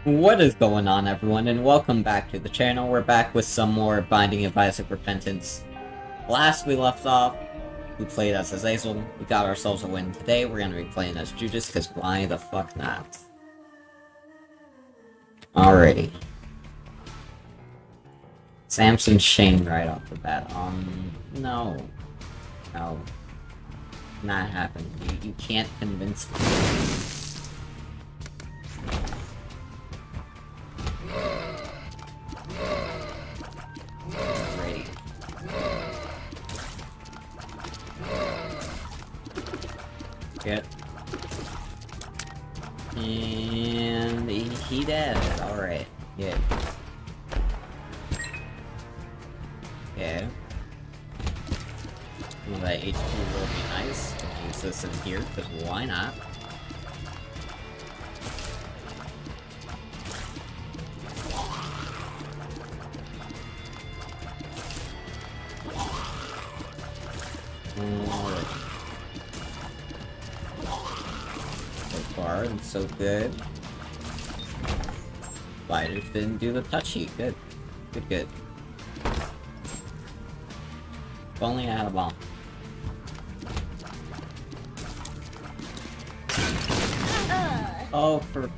What is going on, everyone, and welcome back to the channel. We're back with some more Binding of Isaac Repentance. Last we left off, we played as Azazel. We got ourselves a win. Today we're gonna be playing as Judas, because why the fuck not? Alrighty. Samson Shane right off the bat. No. No. Not happening. You can't convince me. Alrighty. Good. And he dead. Alright. Good. Okay. Well, that HP will be nice. I'll use this in here, because why not? So far, and so good. Spiders didn't do the touchy. Good. Good, good. If only I had a bomb. Oh, for...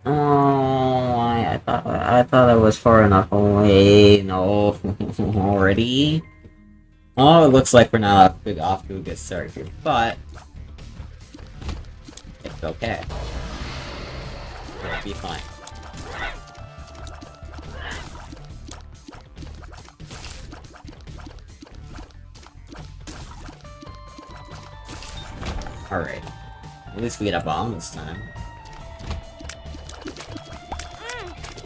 Oh, I thought I was far enough away. No, already? Oh, it looks like we're not off to a good start here, but... it's okay. It'll be fine. Alright. At least we get a bomb this time.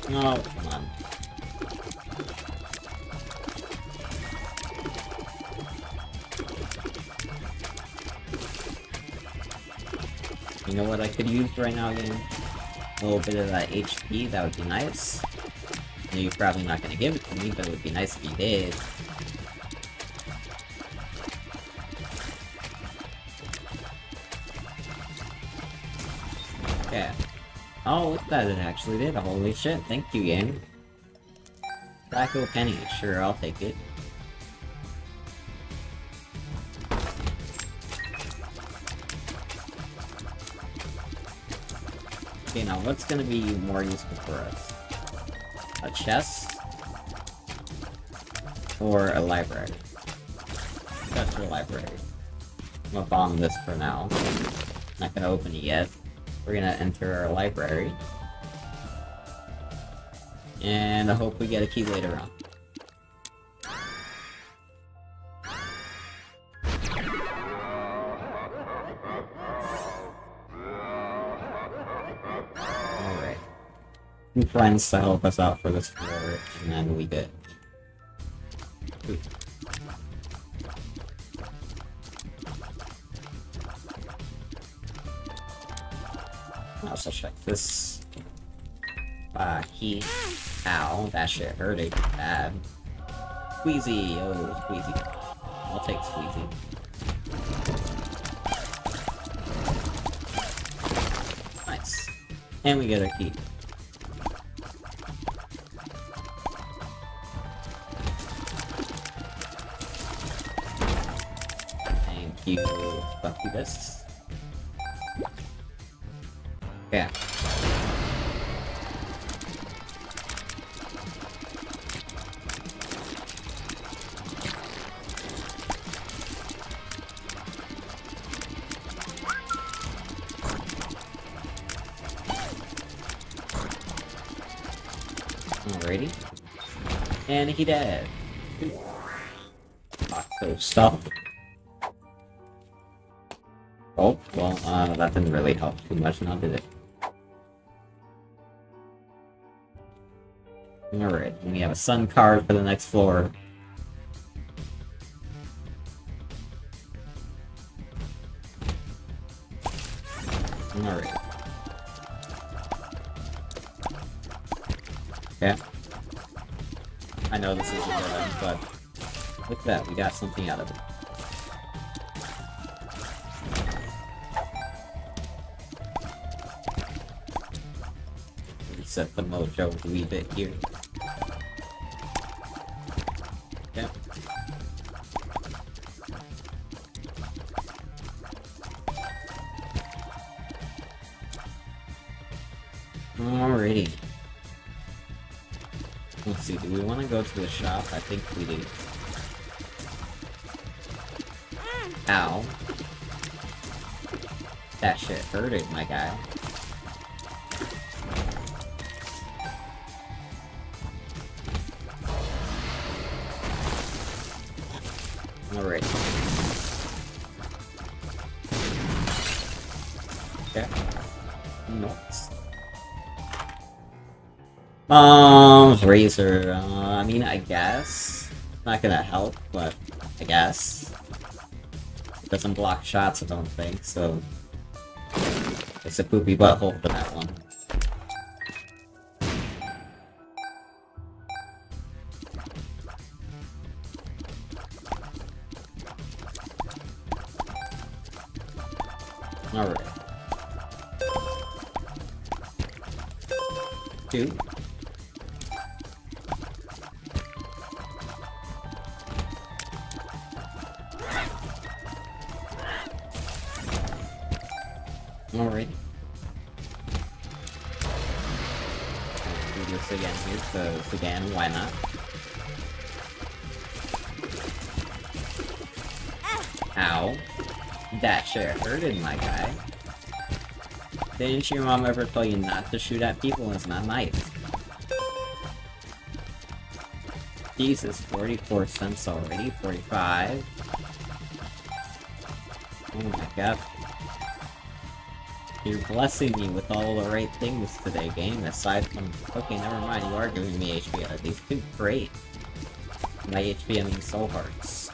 Oh, come on. You know what I could use right now, again? A little bit of that HP, that would be nice. I know you're probably not gonna give it to me, but it would be nice if you did. Yeah. Oh, look at that, it actually did. Holy shit, thank you, game. Tobacco penny, sure, I'll take it. Okay, now what's gonna be more useful for us? A chest? Or a library? Chest or library? I'm gonna bomb this for now. Not gonna open it yet. We're gonna enter our library. And I hope we get a key later on. Alright. Two friends to help us out for this floor, and then we good. Ooh. I'll also check this. Ow, that shit hurt it bad. Squeezy, oh, Squeezy. I'll take Squeezy. Nice. And we get a key. Thank you, Buckiness. Yeah. Alrighty. And he dead. Lots of stuff. Oh, well, that didn't really help too much now, did it? Alright, and we have a sun card for the next floor. Alright. Yeah. I know this isn't good, but look at that, we got something out of it. reset the mojo a wee bit here. Yeah. Alrighty. Let's see, do we want to go to the shop? I think we do. Ow. That shit hurted, my guy. Alright. Okay. Nice. Razor, I mean, I guess. Not gonna help, but I guess. It doesn't block shots, I don't think, so... It's a poopy butthole for that one. Alright. 2. Alright. Do this again here, so again, why not? Ow. That shit hurted, my guy. Didn't your mom ever tell you not to shoot at people? It's not nice. Jesus, 44 cents already? 45? Oh my god. You're blessing me with all the right things today, game, aside from... Okay, never mind, you are giving me HP. These been great. My HP, I mean soul hearts.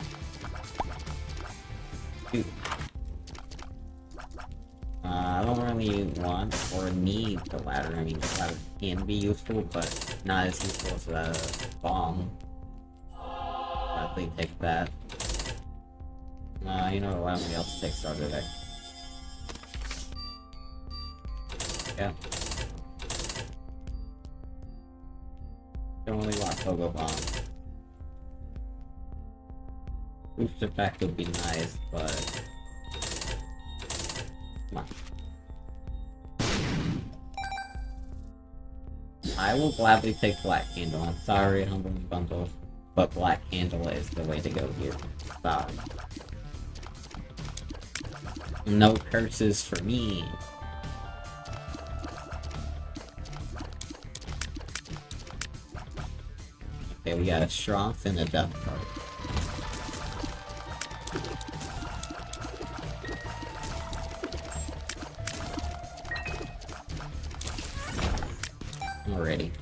Dude. I don't really want or need the ladder. I mean, the ladder can be useful, but not as useful as a bomb. Gladly take that. You know what, why don't we also take starter deck? Yeah. Don't really want Pogo Bomb. Boost effect would be nice, but... Come on. I will gladly take Black Candle. I'm sorry, Humble Bundle, but Black Candle is the way to go here. Sorry. No curses for me. Okay, we got a strength and a death card. Alrighty.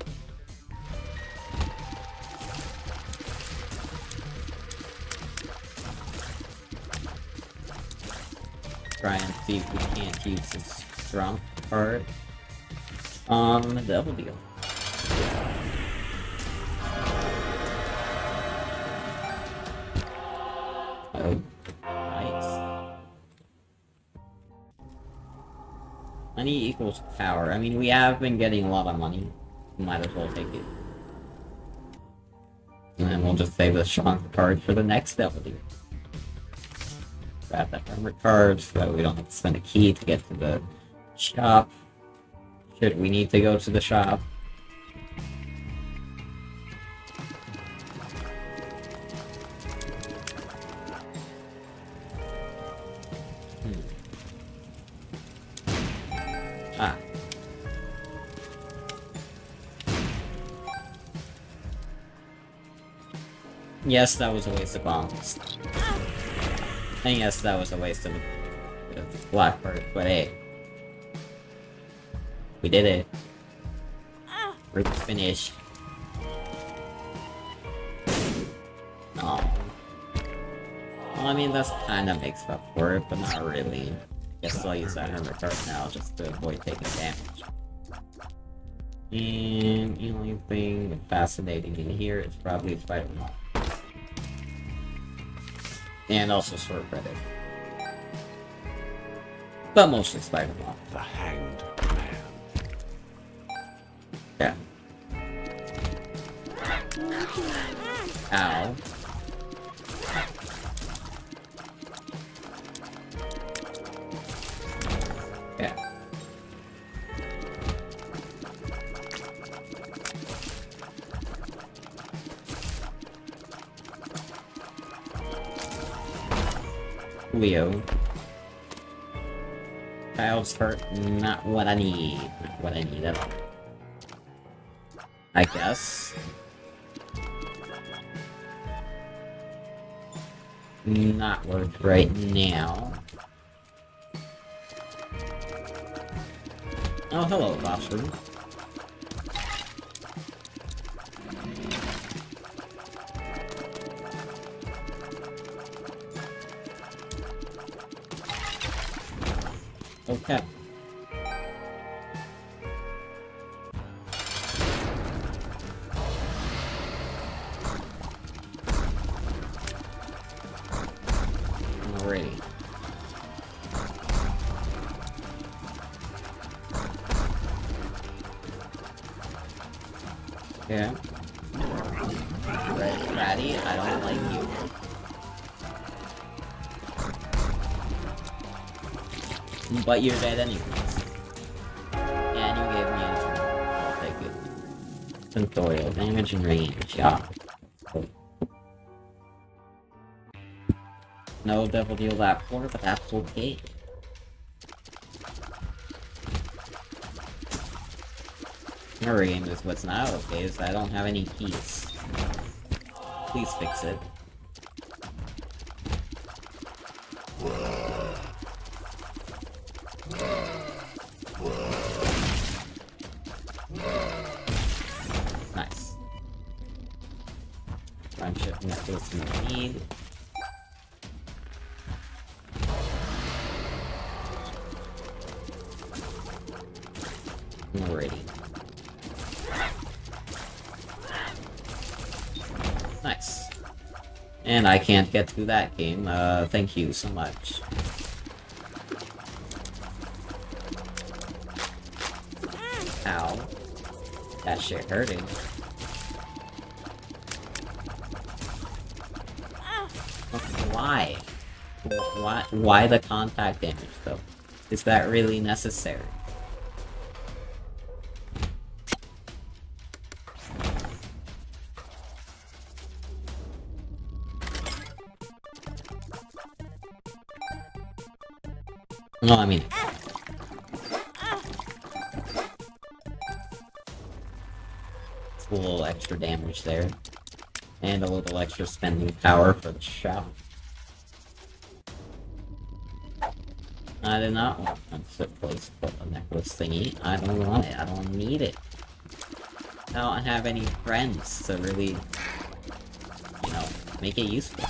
Try and see if we can't use this strength card on the Devil Deal. Oh, nice. Money equals power. I mean, we have been getting a lot of money. Might as well take it. And then we'll just save the strong card for the next Devil Deal. Grab that armor card so that we don't have to spend a key to get to the shop. Should we need to go to the shop? Ah. Yes, that was a waste of bombs. And yes, that was a waste of black card, but hey. We did it. We're finished. Oh. Well, I mean, that's kind of makes up for it, but not really. Guess I'll use that armor card now just to avoid taking damage. And the only thing fascinating in here is probably Spider-Man. And also Sword Credit. But mostly Spider-Man. The Hanged Man. Ow. Yeah. Leo. Child's hurt, not what I need. Not what I need at all. I guess. Not worth right now. Oh, hello, classroom. Okay. Alrighty. Yeah. Ratty, I don't like you. But you're dead anyways. And you gave me a I'll take it. Tutorial, damage and range, yeah. Cool. No devil deal that for, but that's okay. Worrying is what's not okay is I don't have any keys. Please fix it. Nice. Friendship necklace no need. Alrighty. Nice. And I can't get through that game, thank you so much. Ow. That shit hurting. Why? Why the contact damage, though? Is that really necessary? No, I mean... It's a little extra damage there. And a little extra spending power for the shout. I do not want to place for the necklace thingy. I don't want it. I don't need it. I don't have any friends to really, you know, make it useful.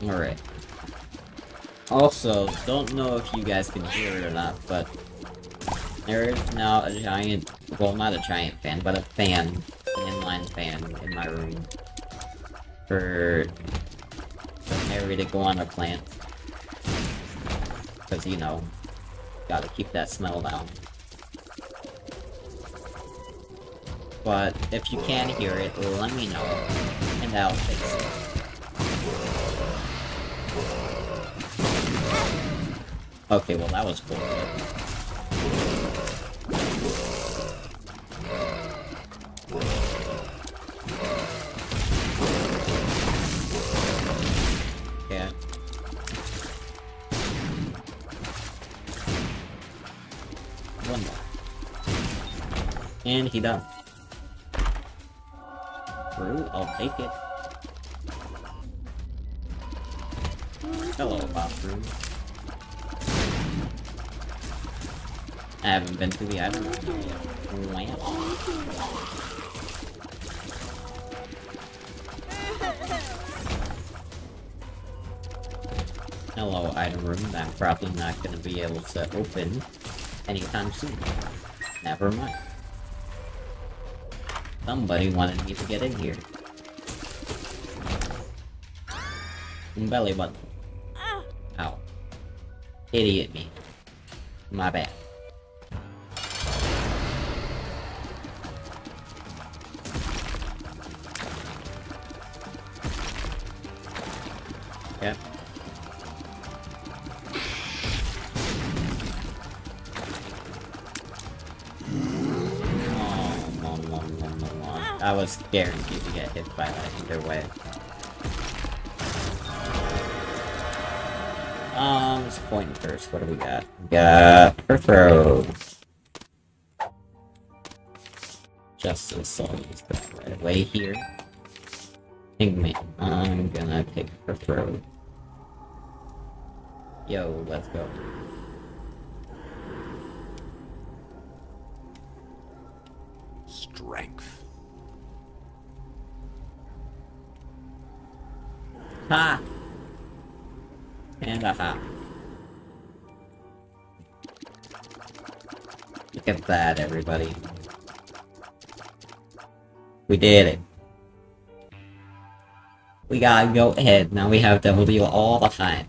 Alright. Also, don't know if you guys can hear it or not, but there is now a giant, well, not a giant fan, but a fan, an inline fan in my room for Mary to go on a plant. Because, you know, gotta keep that smell down. But if you can hear it, let me know, and I'll fix it. Okay, well that was cool. Yeah. One more. And he done. True, I'll take it. Hello, bathroom. I haven't been to the item room yet. Wow. Hello, item room that I'm probably not going to be able to open anytime soon. Never mind. Somebody wanted me to get in here. Belly button. Ow. Idiot me. My bad. Yep. I was guaranteed to get hit by that either way. Let's point first. What do we got? We got Perthrow. Justice Soul is right away here. Pigman. I'm gonna take Perthrow. Yo, let's go. Strength. Ha! And a ha. Look at that, everybody. We did it. We gotta go ahead. Now we have W all the time.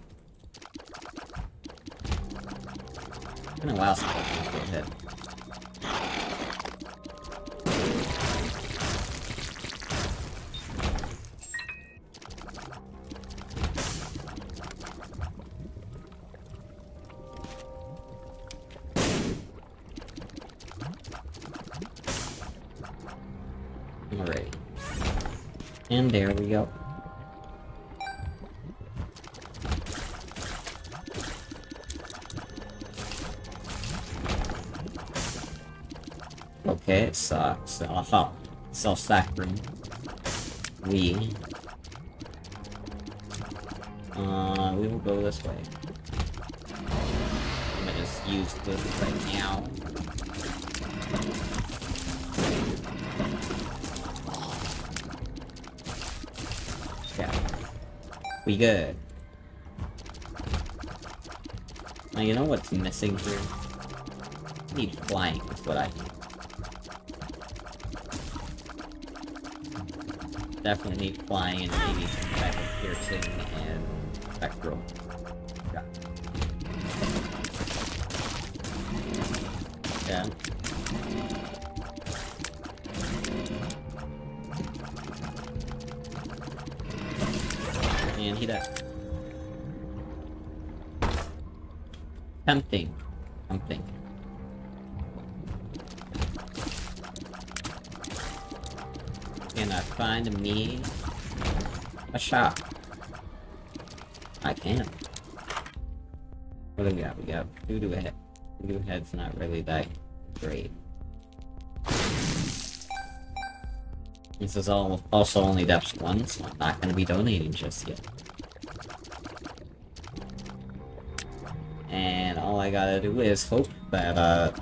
It's been a while since I've been ahead. Alright. And there we go. Okay, it sucks. Aha. Self-stack room. We will go this way. I'm gonna just use this right now. Yeah. We good. Now you know what's missing here? I need flying is what I need. Definitely need flying and maybe some type of piercing and spectral. Yeah. Yeah. And he died. Tempting. Something. Can I find me a shop? I can. What do we got? We got voodoo head. Voodoo head's not really that great. This is also only depth 1, so I'm not going to be donating just yet. And all I gotta do is hope that,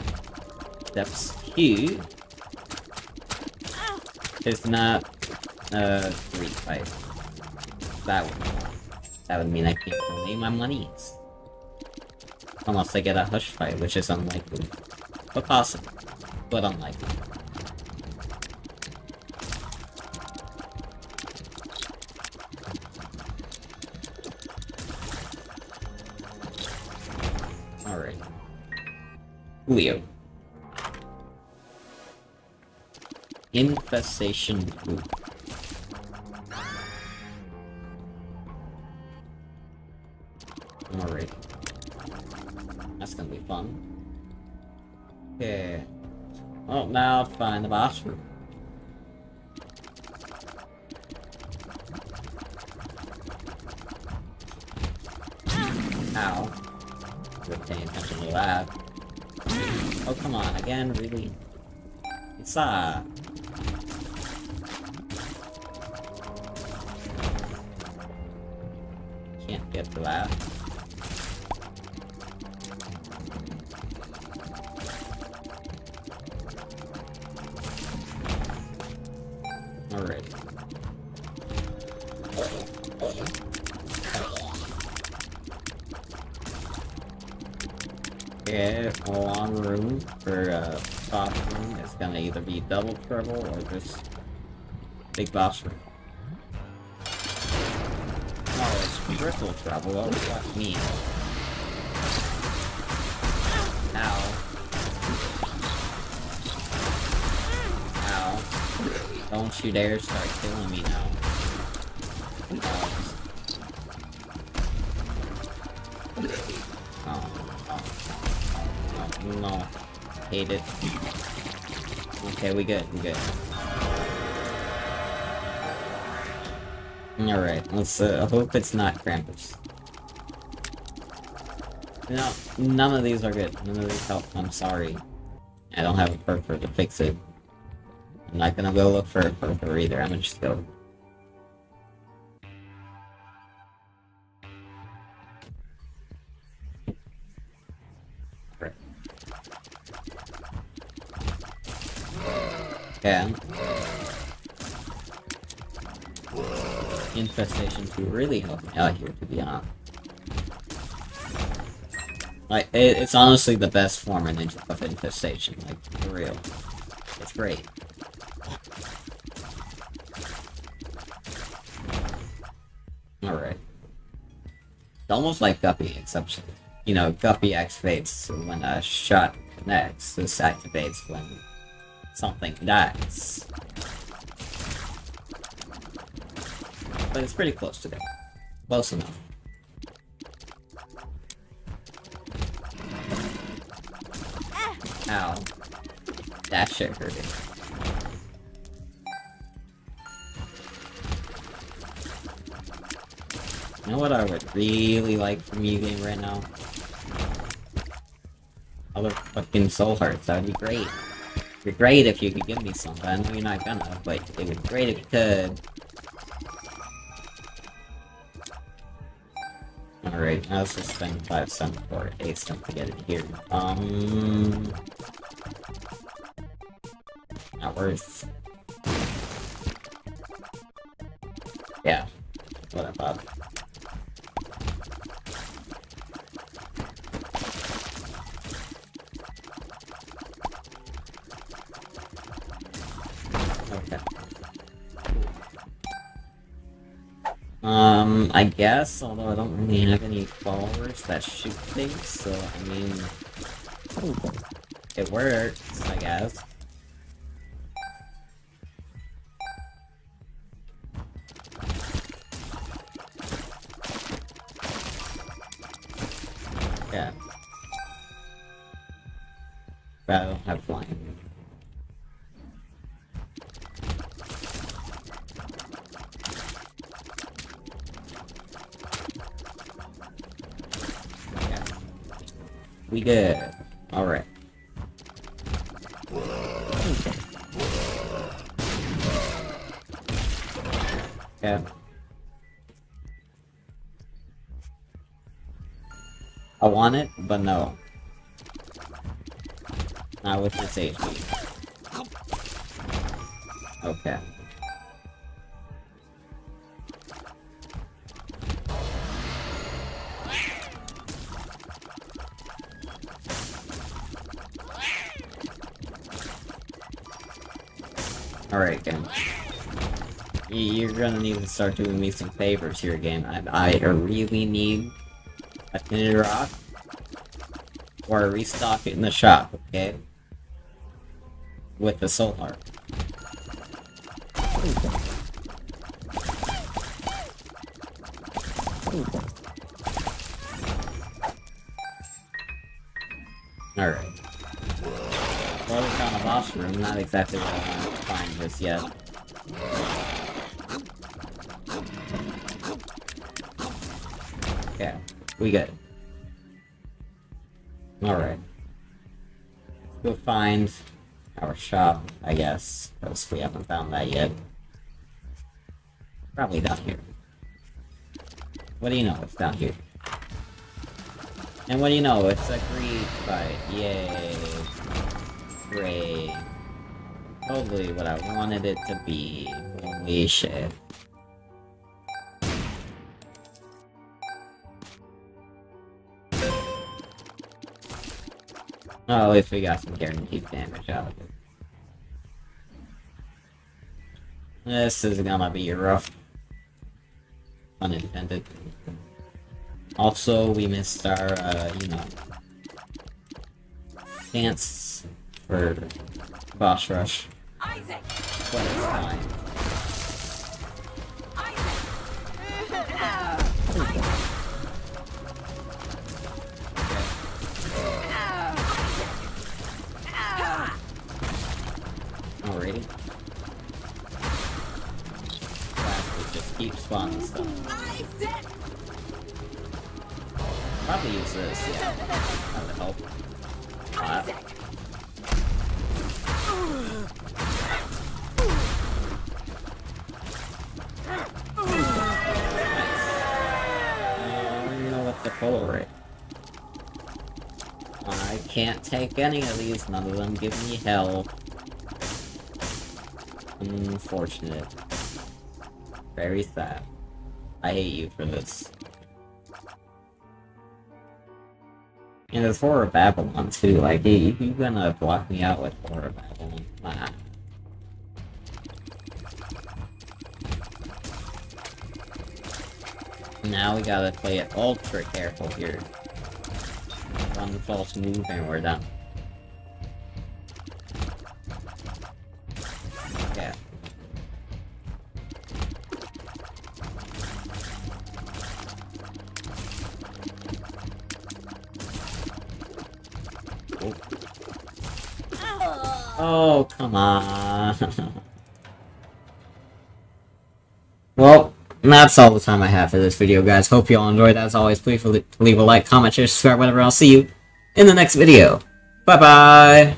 depth 2 is not, 3 fight. That would mean I can't donate my monies. Unless I get a hush fight, which is unlikely. But possible. But unlikely. Alright. Julio. Infestation group. Alright. That's gonna be fun. Okay. Oh, now find the boss room. Ow. We're paying attention to that. Oh, come on, again, really? It's, can't get to that. Alright. Okay, a long room for boss room is gonna either be double trouble or just big boss room. Oh, it's triple trouble. What does that mean? Don't you dare start killing me now. No. Hate it. Okay, we good. Alright, let's hope it's not Krampus. No, none of these are good. None of these help. I'm sorry. I don't have a perfor to fix it. I'm not gonna go look for a perfor either. I'm gonna just go. Yeah. Infestation 2 really helped me out here, to be honest. Like, it's honestly the best form of infestation, like, for real. It's great. Alright. It's almost like Guppy, except, you know, Guppy activates when a shot connects. This activates when something dies. But it's pretty close to that. Close enough. Ow. That shit hurted. You know what I would really like from you game right now? Other fucking soul hearts, that would be great. It'd be great if you could give me some, but I know you're not gonna, but it would be great if you could. Alright, now let's just spend 5 cents or 8 cents to get it here. Not worth. Yeah, what I thought. Okay. I guess, although I don't really have any followers that shoot things, so, I mean, it works, I guess. Yeah. But I don't have flying. We good. Alright. Yeah. I want it, but no. Not with this HP. Okay. Alright, game. You're gonna need to start doing me some favors here, game. I really need a tinted rock or a restock it in the shop, okay? With the soul heart. Alright. Well, we found a boss room, not exactly what I want to find just yet. Yeah, we good. Alright. Go find our shop, I guess, because we haven't found that yet. Probably down here. What do you know? It's down here. And what do you know? It's a greed fight. Yay. Great. Totally what I wanted it to be. Holy shit. Oh, at least we got some guaranteed damage out of it. This is gonna be rough. Unintended. Also, we missed our, you know, chance for boss rush. Isaac! but it's fine. Alrighty. Last, just keep spawning stuff. Probably use this, yeah. That would help. The full rate. I can't take any of these, none of them give me health. Unfortunate. Very sad. I hate you for this. And there's Horror Babylon too, like, hey, you gonna block me out with Horror Babylon? Nah. Now we gotta play it ultra careful here. One false move and we're done. Yeah. Oh, come on. Well, that's all the time I have for this video, guys. Hope you all enjoyed. As always, please leave a like, comment, share, subscribe, whatever. I'll see you in the next video. Bye-bye!